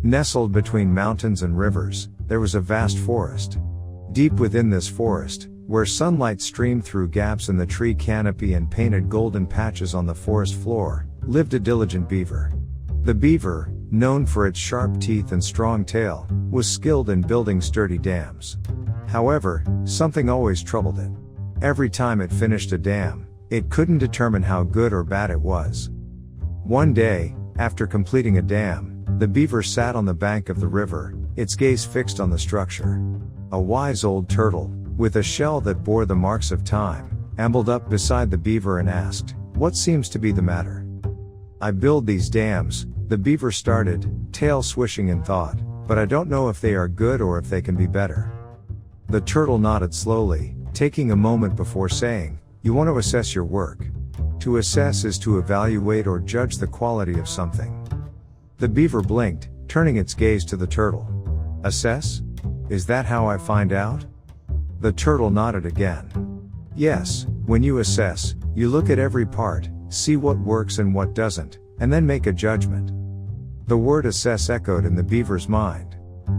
Nestled between mountains and rivers, there was a vast forest. Deep within this forest, where sunlight streamed through gaps in the tree canopy and painted golden patches on the forest floor, lived a diligent beaver. The beaver, known for its sharp teeth and strong tail, was skilled in building sturdy dams. However, something always troubled it. Every time it finished a dam, it couldn't determine how good or bad it was. One day, after completing a dam, the beaver sat on the bank of the river, its gaze fixed on the structure. A wise old turtle, with a shell that bore the marks of time, ambled up beside the beaver and asked, "What seems to be the matter?" "I build these dams," the beaver started, tail swishing in thought, "but I don't know if they are good or if they can be better." The turtle nodded slowly, taking a moment before saying, "You want to assess your work. To assess is to evaluate or judge the quality of something." The beaver blinked, turning its gaze to the turtle. "Assess? Is that how I find out?" The turtle nodded again. "Yes, when you assess, you look at every part, see what works and what doesn't, and then make a judgment." The word assess echoed in the beaver's mind.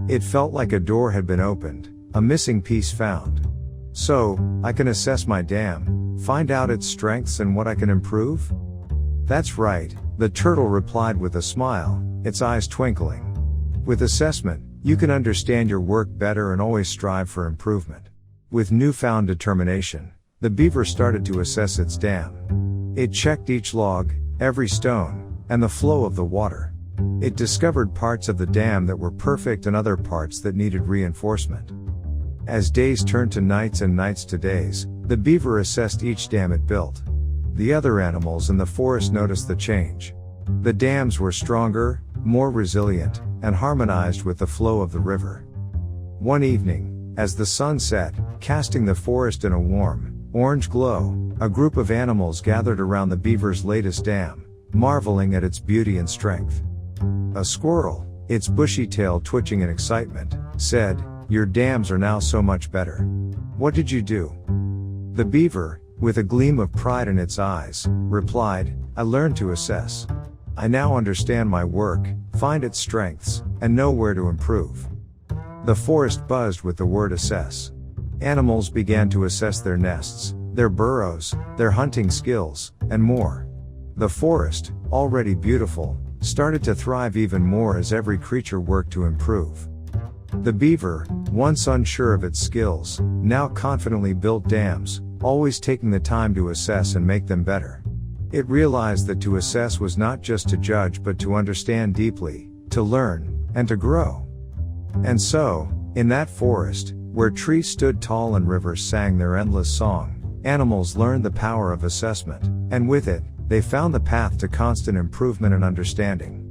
It felt like a door had been opened, a missing piece found. "So, I can assess my dam, find out its strengths and what I can improve?" "That's right," the turtle replied with a smile, its eyes twinkling. "With assessment, you can understand your work better and always strive for improvement." With newfound determination, the beaver started to assess its dam. It checked each log, every stone, and the flow of the water. It discovered parts of the dam that were perfect and other parts that needed reinforcement. As days turned to nights and nights to days, the beaver assessed each dam it built. The other animals in the forest noticed the change. The dams were stronger, more resilient, and harmonized with the flow of the river. One evening, as the sun set, casting the forest in a warm, orange glow, a group of animals gathered around the beaver's latest dam, marveling at its beauty and strength. A squirrel, its bushy tail twitching in excitement, said, "Your dams are now so much better. What did you do?" The beaver, with a gleam of pride in its eyes, replied, "I learned to assess. I now understand my work, find its strengths, and know where to improve." The forest buzzed with the word assess. Animals began to assess their nests, their burrows, their hunting skills, and more. The forest, already beautiful, started to thrive even more as every creature worked to improve. The beaver, once unsure of its skills, now confidently built dams, always taking the time to assess and make them better. It realized that to assess was not just to judge but to understand deeply, to learn, and to grow. And so, in that forest, where trees stood tall and rivers sang their endless song, animals learned the power of assessment, and with it, they found the path to constant improvement and understanding.